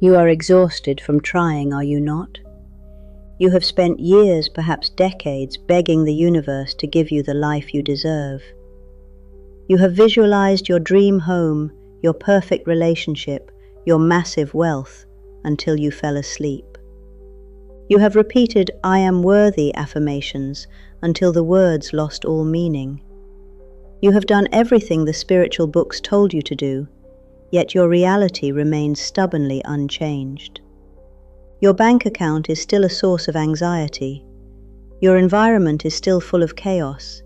You are exhausted from trying, are you not? You have spent years, perhaps decades, begging the universe to give you the life you deserve. You have visualized your dream home, your perfect relationship, your massive wealth, until you fell asleep. You have repeated "I am worthy" affirmations until the words lost all meaning. You have done everything the spiritual books told you to do, yet your reality remains stubbornly unchanged. Your bank account is still a source of anxiety. Your environment is still full of chaos.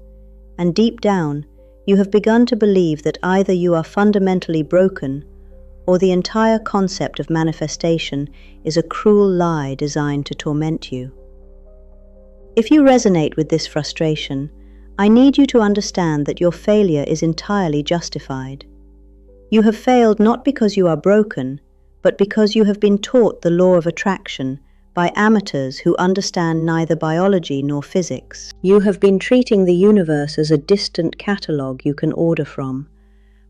And deep down, you have begun to believe that either you are fundamentally broken or the entire concept of manifestation is a cruel lie designed to torment you. If you resonate with this frustration, I need you to understand that your failure is entirely justified. You have failed not because you are broken, but because you have been taught the law of attraction by amateurs who understand neither biology nor physics. You have been treating the universe as a distant catalogue you can order from,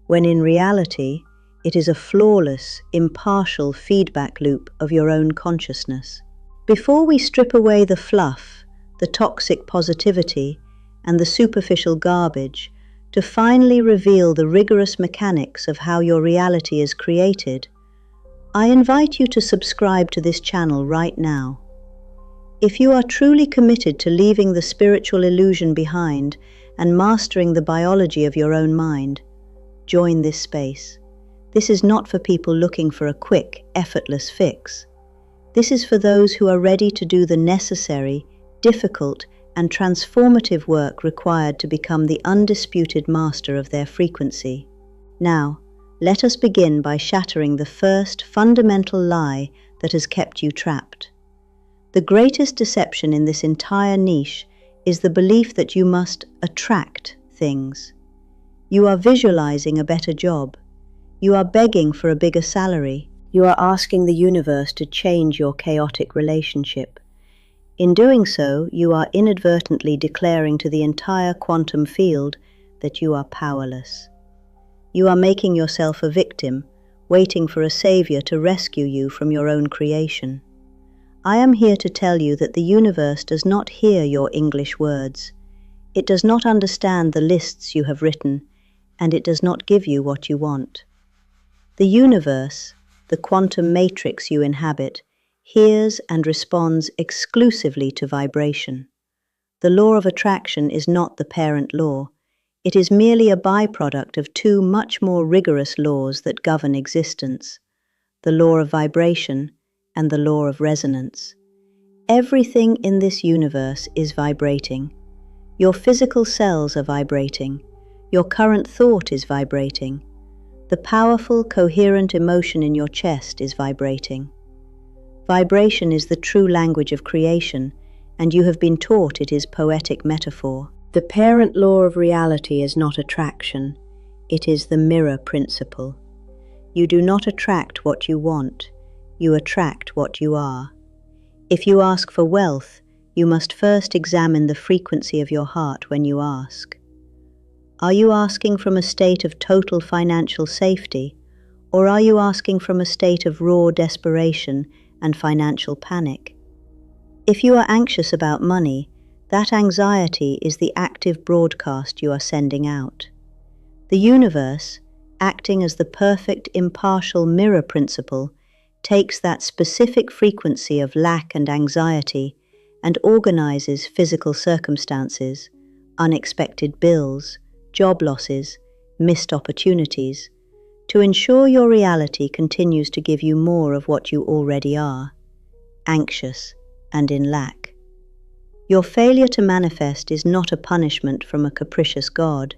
when in reality, it is a flawless, impartial feedback loop of your own consciousness. Before we strip away the fluff, the toxic positivity, and the superficial garbage, to finally reveal the rigorous mechanics of how your reality is created, I invite you to subscribe to this channel right now. If you are truly committed to leaving the spiritual illusion behind and mastering the biology of your own mind, join this space. This is not for people looking for a quick, effortless fix. This is for those who are ready to do the necessary, difficult, and transformative work required to become the undisputed master of their frequency. Now, let us begin by shattering the first fundamental lie that has kept you trapped. The greatest deception in this entire niche is the belief that you must attract things. You are visualizing a better job. You are begging for a bigger salary. You are asking the universe to change your chaotic relationship. In doing so, you are inadvertently declaring to the entire quantum field that you are powerless. You are making yourself a victim, waiting for a savior to rescue you from your own creation. I am here to tell you that the universe does not hear your English words. It does not understand the lists you have written, and it does not give you what you want. The universe, the quantum matrix you inhabit, hears and responds exclusively to vibration. The law of attraction is not the parent law. It is merely a byproduct of two much more rigorous laws that govern existence: the law of vibration and the law of resonance. Everything in this universe is vibrating. Your physical cells are vibrating. Your current thought is vibrating. The powerful, coherent emotion in your chest is vibrating. Vibration is the true language of creation, and you have been taught it is poetic metaphor. The parent law of reality is not attraction, it is the mirror principle. You do not attract what you want, you attract what you are. If you ask for wealth, you must first examine the frequency of your heart when you ask. Are you asking from a state of total financial safety, or are you asking from a state of raw desperation and financial panic? If you are anxious about money, that anxiety is the active broadcast you are sending out. The universe, acting as the perfect impartial mirror principle, takes that specific frequency of lack and anxiety and organizes physical circumstances, unexpected bills, job losses, missed opportunities, to ensure your reality continues to give you more of what you already are, anxious and in lack. Your failure to manifest is not a punishment from a capricious God.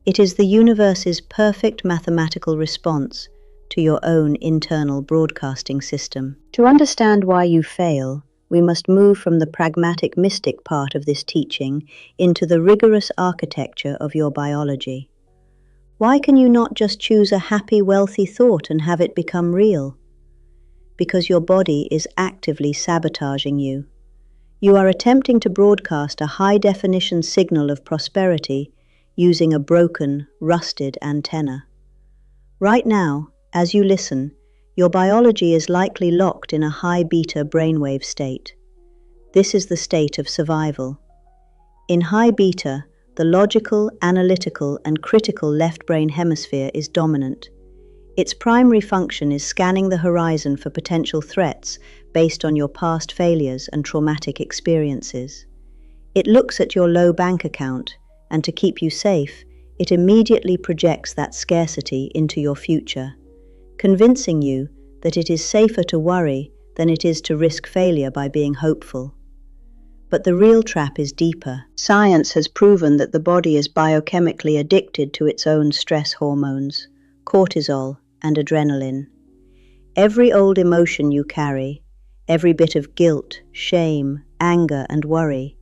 It is the universe's perfect mathematical response to your own internal broadcasting system. To understand why you fail, we must move from the pragmatic mystic part of this teaching into the rigorous architecture of your biology. Why can you not just choose a happy, wealthy thought and have it become real? Because your body is actively sabotaging you. You are attempting to broadcast a high-definition signal of prosperity using a broken, rusted antenna. Right now, as you listen, your biology is likely locked in a high beta brainwave state. This is the state of survival. In high beta, the logical, analytical, and critical left brain hemisphere is dominant. Its primary function is scanning the horizon for potential threats based on your past failures and traumatic experiences. It looks at your low bank account, and to keep you safe, it immediately projects that scarcity into your future, convincing you that it is safer to worry than it is to risk failure by being hopeful. But the real trap is deeper. Science has proven that the body is biochemically addicted to its own stress hormones, cortisol and adrenaline. Every old emotion you carry, every bit of guilt, shame, anger, and worry,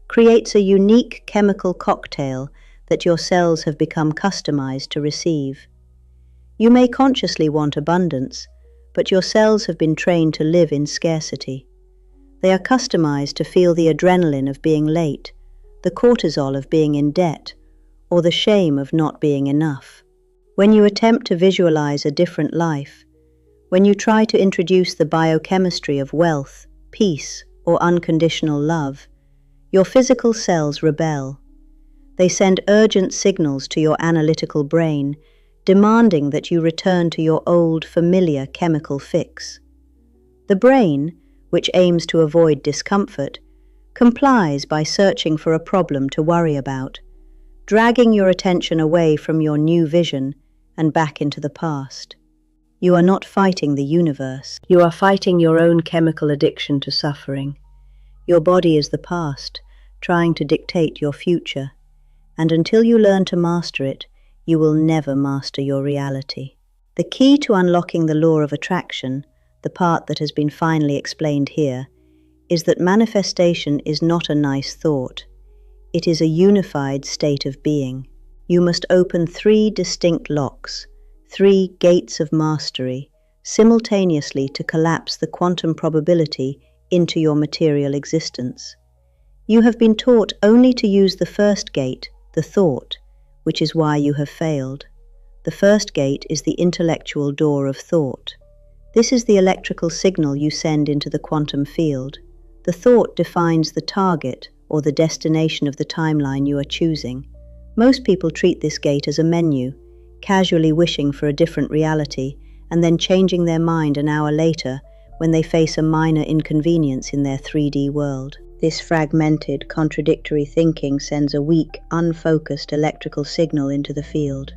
creates a unique chemical cocktail that your cells have become customized to receive. You may consciously want abundance, but your cells have been trained to live in scarcity. They are customized to feel the adrenaline of being late, the cortisol of being in debt, or the shame of not being enough. When you attempt to visualize a different life, when you try to introduce the biochemistry of wealth, peace, or unconditional love, your physical cells rebel. They send urgent signals to your analytical brain, demanding that you return to your old, familiar chemical fix. The brain, which aims to avoid discomfort, complies by searching for a problem to worry about, dragging your attention away from your new vision and back into the past. You are not fighting the universe. You are fighting your own chemical addiction to suffering. Your body is the past, trying to dictate your future, and until you learn to master it, you will never master your reality. The key to unlocking the law of attraction, the part that has been finally explained here, is that manifestation is not a nice thought. It is a unified state of being. You must open 3 distinct locks, 3 gates of mastery, simultaneously to collapse the quantum probability into your material existence. You have been taught only to use the first gate, the thought, which is why you have failed. The first gate is the intellectual door of thought. This is the electrical signal you send into the quantum field. The thought defines the target or the destination of the timeline you are choosing. Most people treat this gate as a menu, casually wishing for a different reality and then changing their mind an hour later when they face a minor inconvenience in their 3D world. This fragmented, contradictory thinking sends a weak, unfocused electrical signal into the field.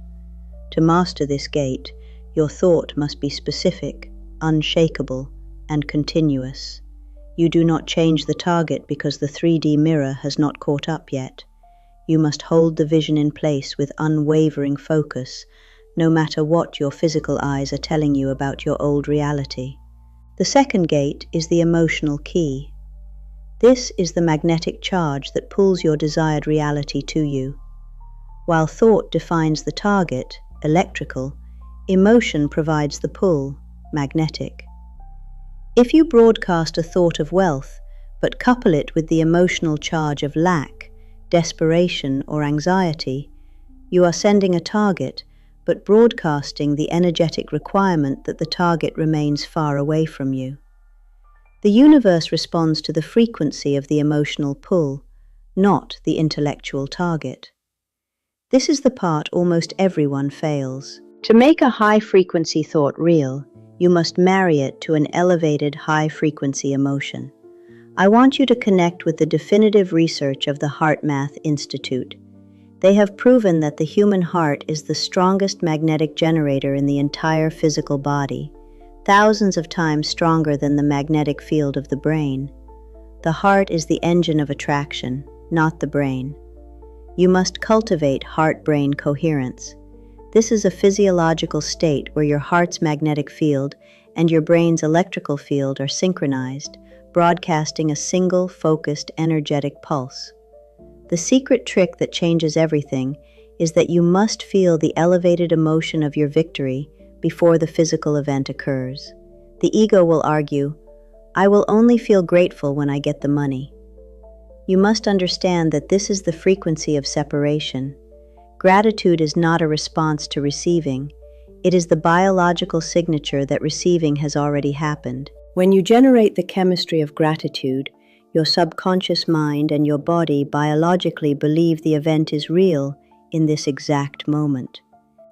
To master this gate, your thought must be specific, unshakable, and continuous. You do not change the target because the 3D mirror has not caught up yet. You must hold the vision in place with unwavering focus, no matter what your physical eyes are telling you about your old reality. The second gate is the emotional key. This is the magnetic charge that pulls your desired reality to you. While thought defines the target, electrical, emotion provides the pull, magnetic. If you broadcast a thought of wealth, but couple it with the emotional charge of lack, desperation, or anxiety, you are sending a target, but broadcasting the energetic requirement that the target remains far away from you. The universe responds to the frequency of the emotional pull, not the intellectual target. This is the part almost everyone fails. To make a high-frequency thought real, you must marry it to an elevated high-frequency emotion. I want you to connect with the definitive research of the HeartMath Institute. They have proven that the human heart is the strongest magnetic generator in the entire physical body, thousands of times stronger than the magnetic field of the brain. The heart is the engine of attraction, not the brain. You must cultivate heart-brain coherence. This is a physiological state where your heart's magnetic field and your brain's electrical field are synchronized, broadcasting a single, focused, energetic pulse. The secret trick that changes everything is that you must feel the elevated emotion of your victory before the physical event occurs. The ego will argue, "I will only feel grateful when I get the money." You must understand that this is the frequency of separation. Gratitude is not a response to receiving. It is the biological signature that receiving has already happened. When you generate the chemistry of gratitude, your subconscious mind and your body biologically believe the event is real in this exact moment.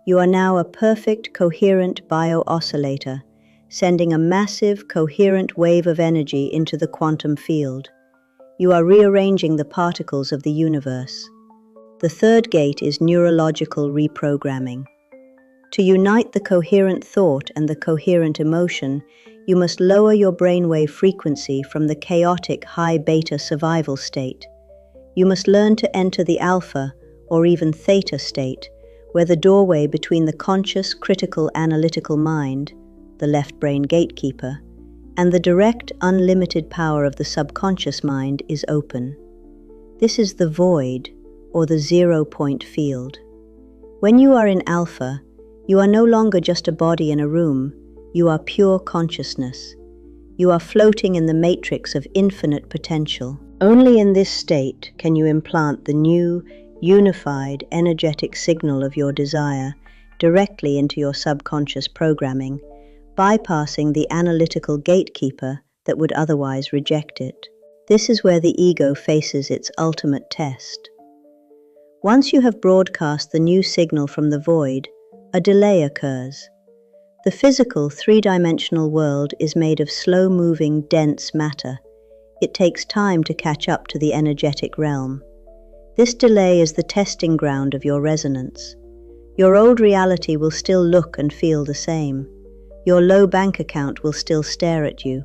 You are now a perfect, coherent bio-oscillator, sending a massive, coherent wave of energy into the quantum field. You are rearranging the particles of the universe. The third gate is neurological reprogramming. To unite the coherent thought and the coherent emotion, you must lower your brainwave frequency from the chaotic high beta survival state. You must learn to enter the alpha or even theta state, where the doorway between the conscious, critical, analytical mind, the left brain gatekeeper, and the direct, unlimited power of the subconscious mind is open. This is the void, or the 0-point field. When you are in alpha, you are no longer just a body in a room, you are pure consciousness. You are floating in the matrix of infinite potential. Only in this state can you implant the new, unified, energetic signal of your desire directly into your subconscious programming, bypassing the analytical gatekeeper that would otherwise reject it. This is where the ego faces its ultimate test. Once you have broadcast the new signal from the void, a delay occurs. The physical, three-dimensional world is made of slow-moving, dense matter. It takes time to catch up to the energetic realm. This delay is the testing ground of your resonance. Your old reality will still look and feel the same. Your low bank account will still stare at you.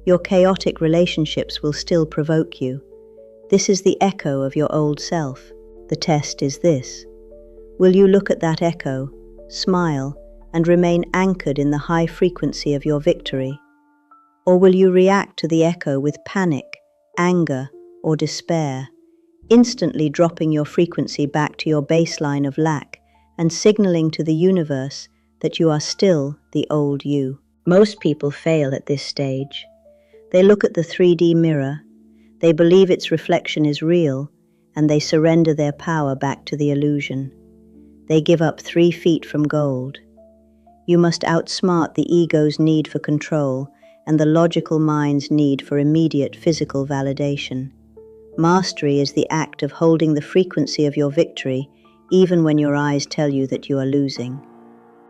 Your chaotic relationships will still provoke you. This is the echo of your old self. The test is this. Will you look at that echo, smile, and remain anchored in the high frequency of your victory? Or will you react to the echo with panic, anger, or despair, instantly dropping your frequency back to your baseline of lack and signaling to the universe that you are still the old you? Most people fail at this stage. They look at the 3D mirror, they believe its reflection is real, and they surrender their power back to the illusion. They give up 3 feet from gold. You must outsmart the ego's need for control and the logical mind's need for immediate physical validation. Mastery is the act of holding the frequency of your victory even when your eyes tell you that you are losing.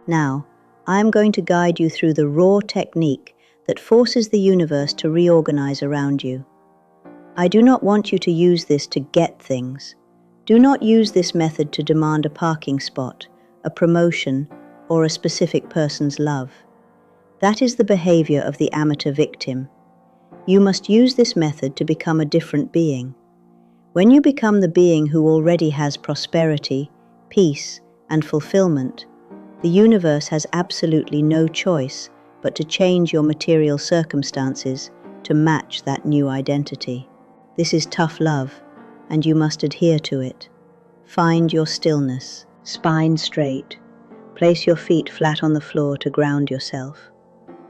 Now, I am going to guide you through the raw technique that forces the universe to reorganize around you. I do not want you to use this to get things. Do not use this method to demand a parking spot, a promotion, or a specific person's love. That is the behavior of the amateur victim. You must use this method to become a different being. When you become the being who already has prosperity, peace, and fulfillment, the universe has absolutely no choice but to change your material circumstances to match that new identity. This is tough love, and you must adhere to it. Find your stillness, spine straight. Place your feet flat on the floor to ground yourself,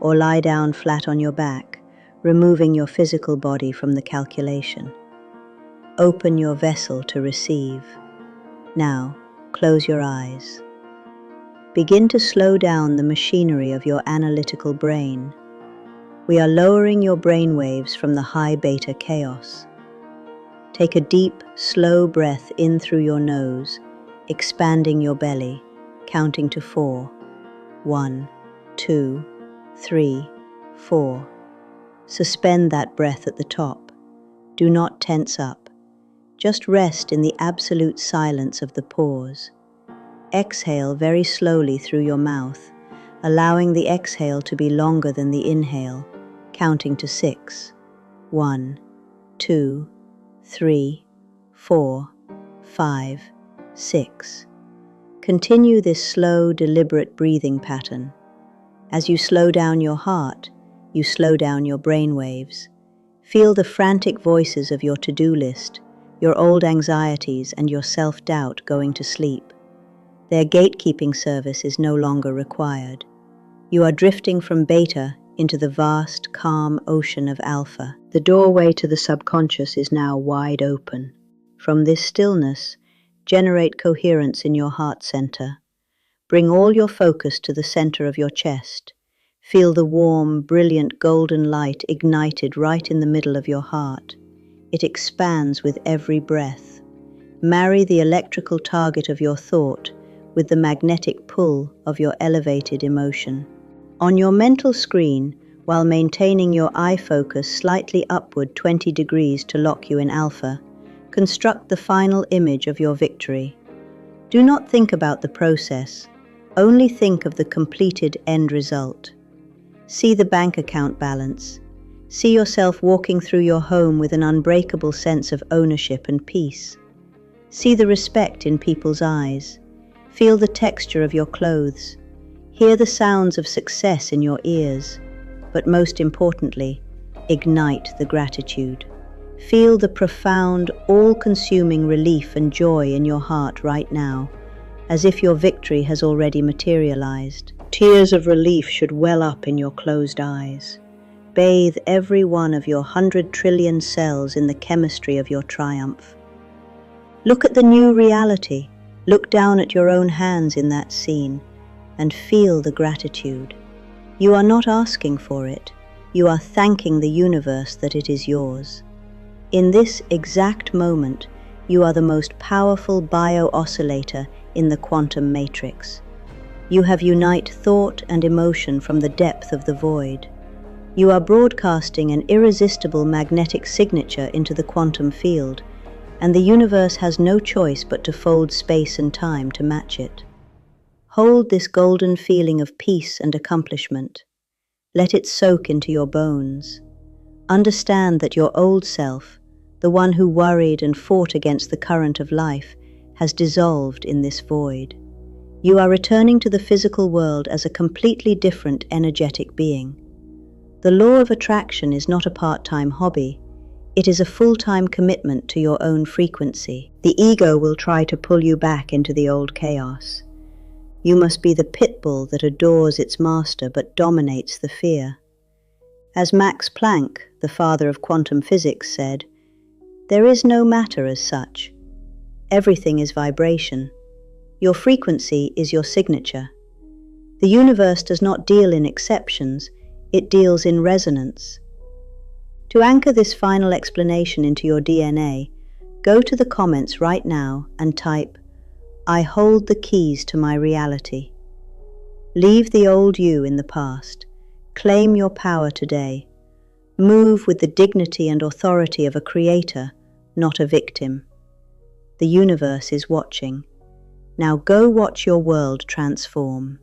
or lie down flat on your back, removing your physical body from the calculation. Open your vessel to receive. Now, close your eyes. Begin to slow down the machinery of your analytical brain. We are lowering your brain waves from the high beta chaos. Take a deep, slow breath in through your nose, expanding your belly, counting to 4. 1, 2, 3, 4. Suspend that breath at the top. Do not tense up. Just rest in the absolute silence of the pause. Exhale very slowly through your mouth, allowing the exhale to be longer than the inhale, counting to 6. 1, 2, 3, 4, 5, 6. Continue this slow, deliberate breathing pattern. As you slow down your heart, you slow down your brain waves. Feel the frantic voices of your to-do list, your old anxieties, and your self-doubt going to sleep. Their gatekeeping service is no longer required. You are drifting from beta into the vast, calm ocean of alpha. The doorway to the subconscious is now wide open. From this stillness, generate coherence in your heart center. Bring all your focus to the center of your chest. Feel the warm, brilliant golden light ignited right in the middle of your heart. It expands with every breath. Marry the electrical target of your thought with the magnetic pull of your elevated emotion. On your mental screen, while maintaining your eye focus slightly upward 20 degrees to lock you in alpha, construct the final image of your victory. Do not think about the process, only think of the completed end result. See the bank account balance. See yourself walking through your home with an unbreakable sense of ownership and peace. See the respect in people's eyes. Feel the texture of your clothes. Hear the sounds of success in your ears. But most importantly, ignite the gratitude. Feel the profound, all-consuming relief and joy in your heart right now, as if your victory has already materialized. Tears of relief should well up in your closed eyes. Bathe every one of your 100 trillion cells in the chemistry of your triumph. Look at the new reality. Look down at your own hands in that scene and feel the gratitude. You are not asking for it. You are thanking the universe that it is yours. In this exact moment, you are the most powerful bio-oscillator in the quantum matrix. You have unite thought and emotion from the depth of the void. You are broadcasting an irresistible magnetic signature into the quantum field, and the universe has no choice but to fold space and time to match it. Hold this golden feeling of peace and accomplishment. Let it soak into your bones. Understand that your old self, the one who worried and fought against the current of life, has dissolved in this void. You are returning to the physical world as a completely different energetic being. The law of attraction is not a part-time hobby. It is a full-time commitment to your own frequency. The ego will try to pull you back into the old chaos. You must be the pit bull that adores its master but dominates the fear. As Max Planck, the father of quantum physics, said, "There is no matter as such. Everything is vibration. Your frequency is your signature. The universe does not deal in exceptions, it deals in resonance." To anchor this final explanation into your DNA, go to the comments right now and type, "I hold the keys to my reality." Leave the old you in the past. Claim your power today. Move with the dignity and authority of a creator, not a victim. The universe is watching. Now go watch your world transform.